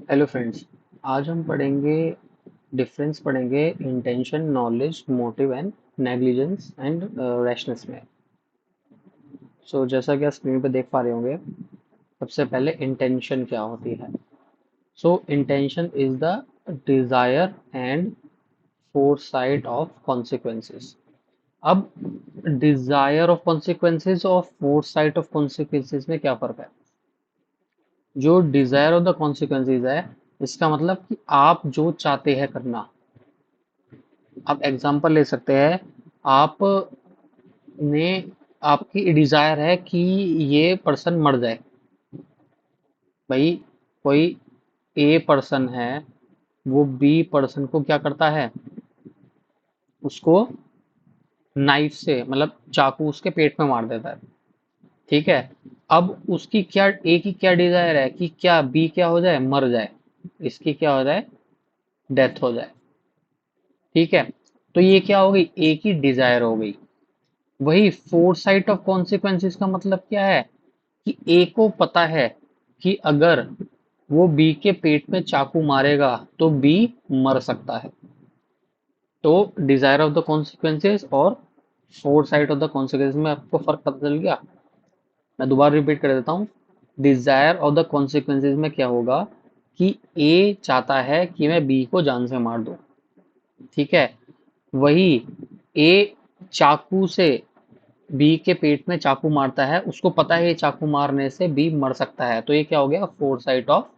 Hello friends. आज हम पढ़ेंगे intention, knowledge, motive and negligence and rashness में। जैसा कि आप स्क्रीन पे देख पा रहे होंगे, सबसे पहले इंटेंशन क्या होती है। Intention is the desire and foresight of consequences. अब डिजायर ऑफ कॉन्सिक्वेंसेस और फोरसाइट ऑफ कॉन्सिक्वेंसेस में क्या फर्क है। जो डिजायर ऑफ द कॉन्सिक्वेंसेस है, इसका मतलब कि आप जो चाहते हैं करना। आप एग्जांपल ले सकते हैं। आप ने आपकी डिजायर है कि ये पर्सन मर जाए। भाई, कोई ए पर्सन है, वो बी पर्सन को क्या करता है, उसको नाइफ से मतलब चाकू उसके पेट में मार देता है। ठीक है। अब उसकी क्या, ए की क्या डिजायर है कि क्या बी क्या हो जाए, मर जाए, इसकी क्या हो जाए, डेथ हो जाए। ठीक है। तो ये क्या हो गई, ए की डिजायर हो गई। वही फोरसाइट ऑफ कॉन्सिक्वेंसेस का मतलब क्या है कि ए को पता है कि अगर वो बी के पेट में चाकू मारेगा तो बी मर सकता है। तो डिजायर ऑफ द कॉन्सिक्वेंसेस और फोरसाइट ऑफ द कॉन्सिक्वेंसेस में आपको फर्क पता चल गया। मैं दोबारा रिपीट कर देता हूँ। डिजायर ऑफ द कॉन्सिक्वेंसेस में क्या होगा कि ए चाहता है कि मैं बी को जान से मार दूं। ठीक है। वही ए चाकू से बी के पेट में चाकू मारता है, उसको पता है ये चाकू मारने से बी मर सकता है, तो ये क्या हो गया, फोरसाइट ऑफ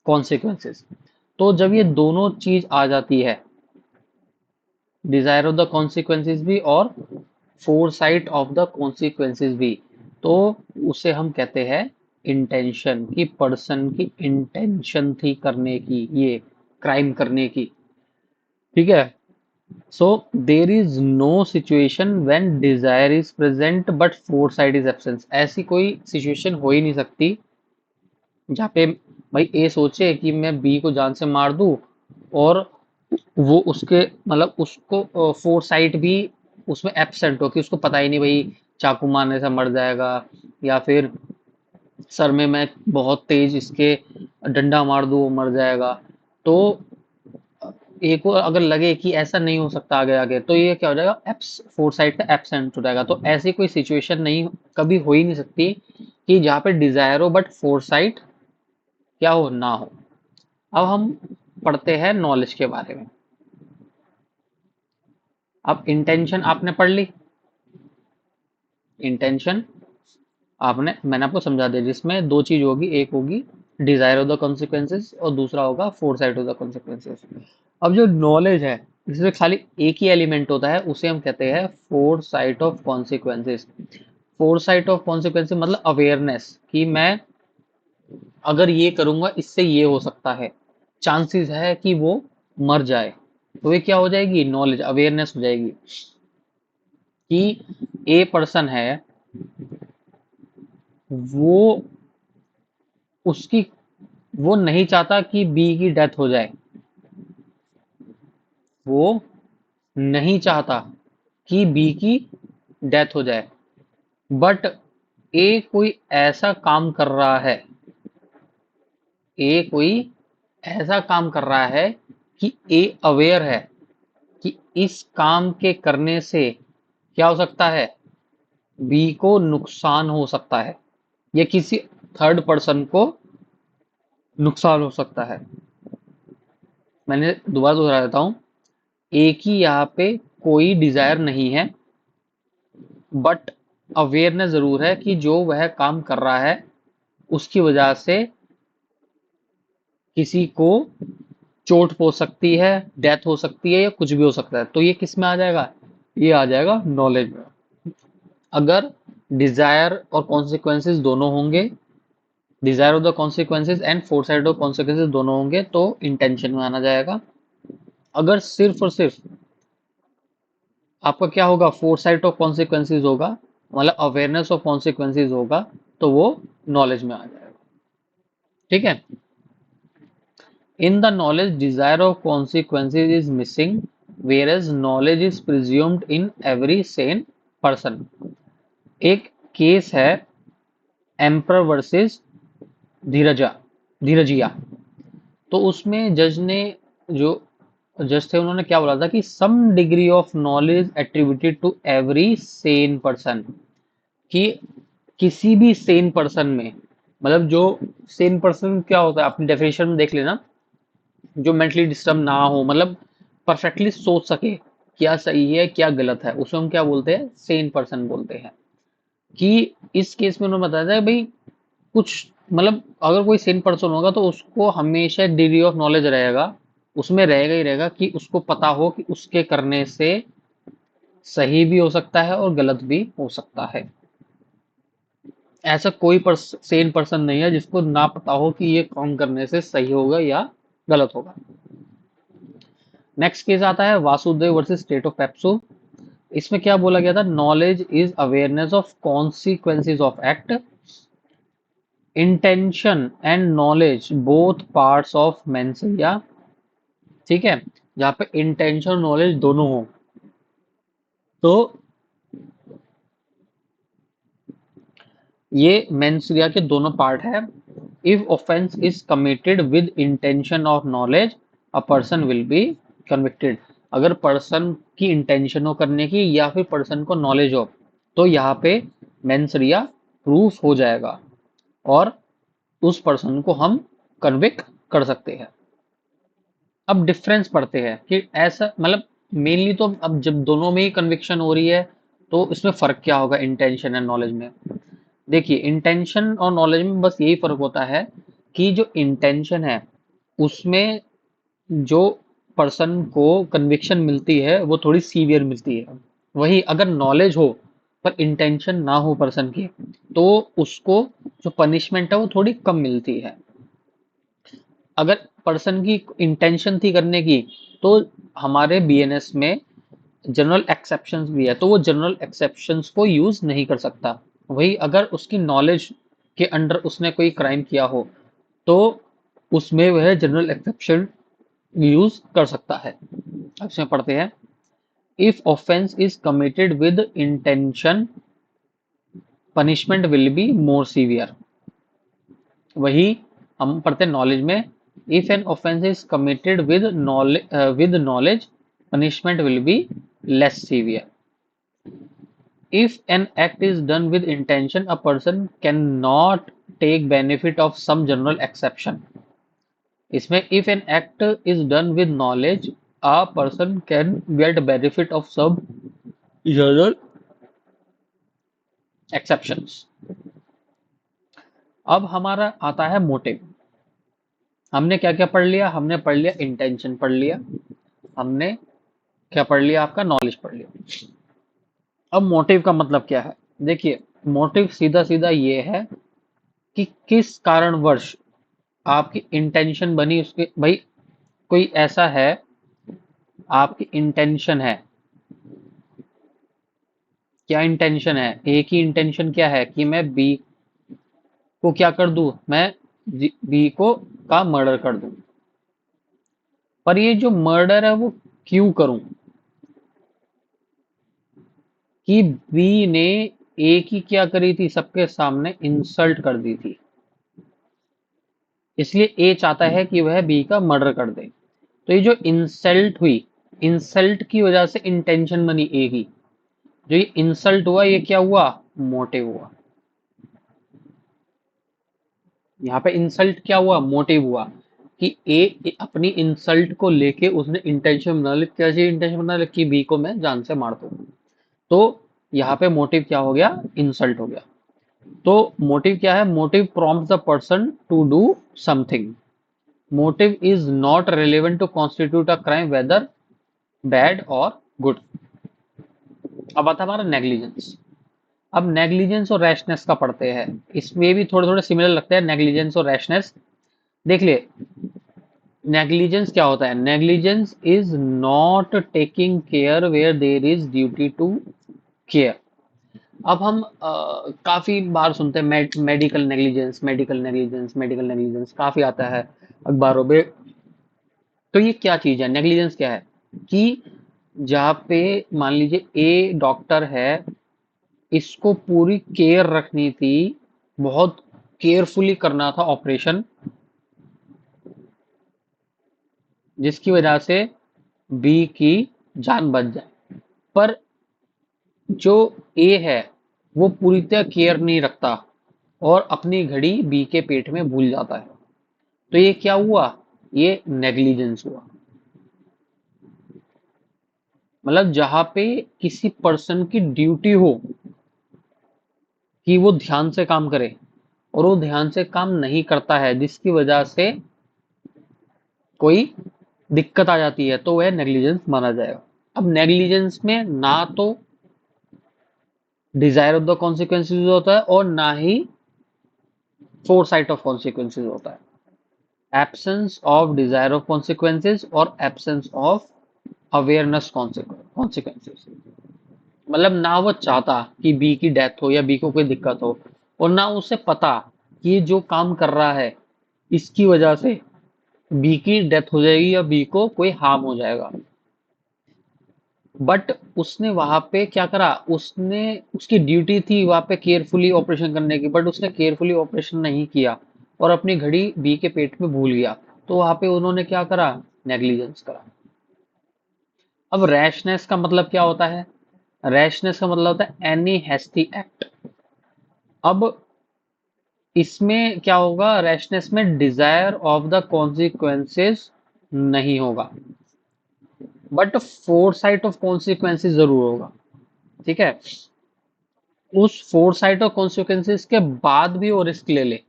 कॉन्सिक्वेंसेस। तो जब ये दोनों चीज आ जाती है, डिजायर ऑफ द कॉन्सिक्वेंसेस भी और फोरसाइट ऑफ द कॉन्सिक्वेंसेस भी, तो उसे हम कहते हैं इंटेंशन, की पर्सन की इंटेंशन थी करने की, ये क्राइम करने की। ठीक है। So there is no situation when desire is present but foresight is absence. ऐसी कोई सिचुएशन हो ही नहीं सकती जहाँ पे भाई ए सोचे कि मैं बी को जान से मार दूं और वो उसके मतलब उसको फोरसाइट भी उसमें एब्सेंट हो, कि उसको पता ही नहीं भाई चाकू मारने से मर जाएगा, या फिर सर में मैं बहुत तेज इसके डंडा मार दूं वो मर जाएगा। तो ए को अगर लगे कि ऐसा नहीं हो सकता आगे आगे, तो ये क्या हो जाएगा, एप्स फोरसाइट का एब्सेंट हो जाएगा। तो ऐसी कोई सिचुएशन नहीं, कभी हो ही नहीं सकती कि जहाँ पे डिजायर हो बट फोरसाइट क्या हो, ना हो। अब हम पढ़ते हैं नॉलेज के बारे में। अब इंटेंशन आपने पढ़ ली। इंटेंशन आपने, मैंने आपको समझा दिया, जिसमें दो चीज होगी, एक होगी डिजायर ऑफ द कॉन्सिक्वेंसेस और दूसरा होगा फोरसाइट ऑफ द कॉन्सिक्वेंसेस। अब जो नॉलेज है, जिसमें खाली एक ही एलिमेंट होता है, उसे हम कहते हैं foresight of consequences. Foresight of consequences मतलब अवेयरनेस, कि मैं अगर ये करूंगा इससे ये हो सकता है, चांसेस है कि वो मर जाए। तो ये क्या हो जाएगी, नॉलेज, अवेयरनेस हो जाएगी कि ए पर्सन है, वो उसकी वो नहीं चाहता कि बी की डेथ हो जाए। वो नहीं चाहता कि बी की डेथ हो जाए, बट ए कोई ऐसा काम कर रहा है, ए कोई ऐसा काम कर रहा है कि ए अवेयर है कि इस काम के करने से क्या हो सकता है, बी को नुकसान हो सकता है, या किसी थर्ड पर्सन को नुकसान हो सकता है। मैंने दोबारा दोहरा देता हूं। ए की यहाँ पे कोई डिजायर नहीं है, बट अवेयरनेस जरूर है कि जो वह काम कर रहा है उसकी वजह से किसी को चोट पहुंच सकती है, डेथ हो सकती है, या कुछ भी हो सकता है। तो ये किस में आ जाएगा, ये आ जाएगा नॉलेज में। अगर डिजायर और कॉन्सिक्वेंसेस दोनों होंगे, desire of the consequences and foresight of consequences दोनों होंगे, तो इंटेंशन में आना जाएगा। अगर सिर्फ और सिर्फ आपका क्या होगा, फोरसाइट ऑफ कॉन्सिक्वेंसेस होगा, मतलब अवेयरनेस ऑफ कॉन्सिक्वेंसेस होगा, तो वो नॉलेज में आ जाएगा। ठीक है। In the knowledge, desire of consequences is missing, whereas knowledge is presumed in every sane person. एक केस है एम्पर वर्सेस धीरजा, धीरजिया। तो उसमें जो जज थे उन्होंने क्या बोला था कि some degree of knowledge attributed to every sane person, कि किसी भी सेन पर्सन में, मतलब जो सेन पर्सन क्या होता है अपनी डेफिनेशन में देख लेना, जो मेंटली डिस्टर्ब ना हो, मतलब परफेक्टली सोच सके क्या सही है क्या गलत है, उसे हम क्या बोलते हैं, सेन पर्सन बोलते हैं। कि इस केस में उन्होंने बताया था भाई कुछ, मतलब अगर कोई सेन पर्सन होगा तो उसको हमेशा डिग्री ऑफ नॉलेज रहेगा, उसमें रहेगा ही रहेगा कि उसको पता हो कि उसके करने से सही भी हो सकता है और गलत भी हो सकता है। ऐसा कोई सेन पर्सन नहीं है जिसको ना पता हो कि ये काम करने से सही होगा या गलत होगा। नेक्स्ट केस आता है Vasudev versus state of PEPSU. इसमें क्या बोला गया था, knowledge is awareness of consequences of act, intention and knowledge both parts of mens rea. ठीक है, जहां पे इंटेंशन और नॉलेज दोनों हो, तो ये मेंसिया के दोनों पार्ट है। If offence is committed with intention और knowledge, a person will be convicted. अगर पर्सन की इंटेंशन हो करने की या फिर पर्सन को नॉलेज हो, तो यहाँ पे मेंसरिया प्रूफ हो जाएगा और उस पर्सन को हम कन्विक्ट कर सकते हैं। अब डिफरेंस पढ़ते हैं कि ऐसा, मतलब मेनली तो अब जब दोनों में ही कन्विक्शन हो रही है तो इसमें फर्क क्या होगा इंटेंशन एंड नॉलेज में। देखिए इंटेंशन और नॉलेज में बस यही फर्क होता है कि जो इंटेंशन है उसमें जो पर्सन को कन्विक्शन मिलती है वो थोड़ी सीवियर मिलती है। वही अगर नॉलेज हो पर इंटेंशन ना हो पर्सन की, तो उसको जो पनिशमेंट है वो थोड़ी कम मिलती है। अगर पर्सन की इंटेंशन थी करने की, तो हमारे बीएनएस में जनरल एक्सेप्शंस भी है, तो वो जनरल एक्सेप्शंस को यूज नहीं कर सकता। वही अगर उसकी नॉलेज के अंडर उसने कोई क्राइम किया हो, तो उसमें वह जनरल एक्सेप्शन यूज कर सकता है। अब इसमें पढ़ते हैं, if offence is committed with intention, punishment will be more severe. वही हम पढ़ते हैं नॉलेज में, if an offence is committed with knowledge, punishment will be less severe. If an act is done with intention, a person cannot take benefit of some general exception. इसमें if an act is done with knowledge, a person can get benefit of some general exceptions. अब हमारा आता है motive. हमने क्या क्या पढ़ लिया, हमने पढ़ लिया इंटेंशन पढ़ लिया, हमने क्या पढ़ लिया, आपका नॉलेज पढ़ लिया। अब मोटिव का मतलब क्या है, देखिए मोटिव सीधा सीधा ये है कि किस कारणवश आपकी इंटेंशन बनी, उसके भाई कोई ऐसा है, आपकी इंटेंशन है, क्या इंटेंशन है, एक ही इंटेंशन क्या है कि मैं बी को क्या कर दूं, मैं बी को का मर्डर कर दूं। पर ये जो मर्डर है वो क्यों करूं, कि बी ने ए की क्या करी थी, सबके सामने इंसल्ट कर दी थी, इसलिए ए चाहता है कि वह बी का मर्डर कर दे। तो ये जो इंसल्ट हुई, इंसल्ट की वजह से इंटेंशन बनी ए की, जो ये इंसल्ट हुआ ये क्या हुआ, मोटिव हुआ। यहाँ पे इंसल्ट क्या हुआ, मोटिव हुआ, कि ए अपनी इंसल्ट को लेके उसने इंटेंशन बना ली, कैसी इंटेंशन बना ली कि बी को मैं जान से मार दूं। तो यहाँ पे मोटिव क्या हो गया, इंसल्ट हो गया। तो मोटिव क्या है, motive prompt the person to do something. Motive is not relevant to constitute a crime whether bad और गुड। अब आता है हमारा नेग्लिजेंस। अब नेग्लिजेंस और रैशनेस का पढ़ते हैं, इसमें भी थोड़े थोड़े सिमिलर लगते हैं नेग्लिजेंस और रैशनेस। देख लिए नेग्लिजेंस क्या होता है, negligence is not taking care where there is duty to care. अब हम काफी बार सुनते हैं medical negligence, medical negligence, medical negligence काफी आता है अखबारों में। तो ये क्या चीज है, नेग्लिजेंस क्या है, कि जहाँ पे मान लीजिए ए डॉक्टर है, इसको पूरी केयर रखनी थी, बहुत केयरफुली करना था ऑपरेशन, जिसकी वजह से बी की जान बच जाए। पर जो ए है वो पूरी तरह केयर नहीं रखता और अपनी घड़ी बी के पेट में भूल जाता है। तो ये क्या हुआ? ये नेग्लिजेंस हुआ। मतलब जहां पे किसी पर्सन की ड्यूटी हो कि वो ध्यान से काम करे और वो ध्यान से काम नहीं करता है, जिसकी वजह से कोई दिक्कत आ जाती है, तो वह नेग्लिजेंस माना जाएगा। अब नेग्लिजेंस में ना तो डिजायर ऑफ द कॉन्सिक्वेंसेज होता है और ना ही फोरसाइट ऑफ कॉन्सिक्वेंसेज होता है। Absence of desire of consequences और एब्सेंस ऑफ अवेयरनेस कॉन्सिक्वेंसेज। मतलब ना वो चाहता कि बी की डेथ हो या बी को कोई दिक्कत हो, और ना उसे पता कि ये जो काम कर रहा है इसकी वजह से बी की डेथ हो जाएगी या बी को कोई हार्म हो जाएगा। बट उसने वहां पे क्या करा, उसने उसकी ड्यूटी थी वहां पे केयरफुली ऑपरेशन करने की, बट उसने केयरफुली ऑपरेशन नहीं किया और अपनी घड़ी बी के पेट में भूल गया। तो वहां पे उन्होंने क्या करा? नेग्लिजेंस करा। अब रैशनेस का मतलब क्या होता है? रैशनेस का मतलब होता है एनी हैस्टी एक्ट। अब इसमें क्या होगा? रैशनेस में डिजायर ऑफ द कॉन्सिक्वेंसेस नहीं होगा, बट फोरसाइट ऑफ कॉन्सिक्वेंसेस जरूर होगा। ठीक है? उस फोरसाइट ऑफ कॉन्सिक्वेंसेस के बाद भी वो रिस्क ले ले।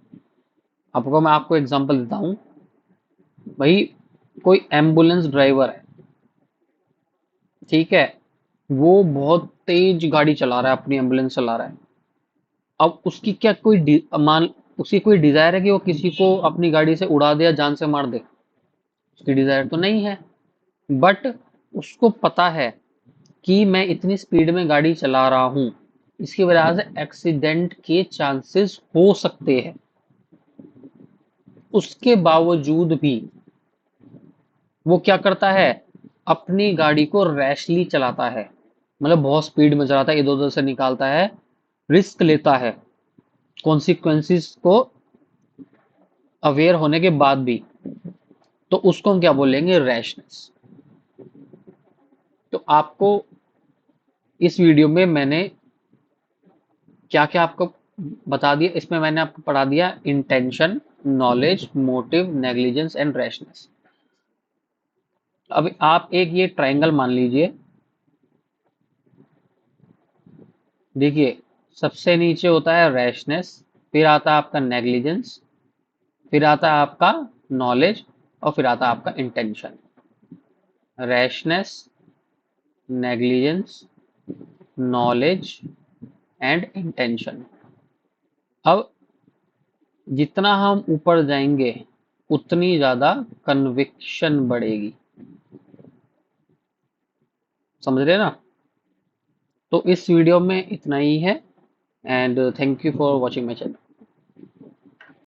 मैं आपको एग्जांपल देता हूँ। भाई, कोई एम्बुलेंस ड्राइवर है, ठीक है, वो बहुत तेज गाड़ी चला रहा है, अपनी एम्बुलेंस चला रहा है। अब उसकी क्या कोई मान उसकी कोई डिजायर है कि वो किसी को अपनी गाड़ी से उड़ा दे या जान से मार दे? उसकी डिजायर तो नहीं है। बट उसको पता है कि मैं इतनी स्पीड में गाड़ी चला रहा हूं, इसकी वजह से एक्सीडेंट के चांसेस हो सकते हैं। उसके बावजूद भी वो क्या करता है? अपनी गाड़ी को रैशली चलाता है। मतलब बहुत स्पीड में चलाता है, इधर उधर से निकालता है, रिस्क लेता है कॉन्सिक्वेंसेस को अवेयर होने के बाद भी। तो उसको हम क्या बोलेंगे? रैशनेस। तो आपको इस वीडियो में मैंने क्या क्या आपको बता दिया। इसमें मैंने आपको पढ़ा दिया intention, knowledge, motive, negligence and rashness. अब आप एक ये ट्रायंगल मान लीजिए। देखिए, सबसे नीचे होता है रैशनेस, फिर आता है आपका नेग्लिजेंस, फिर आता है आपका नॉलेज, और फिर आता है आपका intention. Rashness, negligence, knowledge and intention. अब जितना हम ऊपर जाएंगे उतनी ज्यादा कन्विक्शन बढ़ेगी। समझ रहे ना? तो इस वीडियो में इतना ही है, and thank you for watching my channel.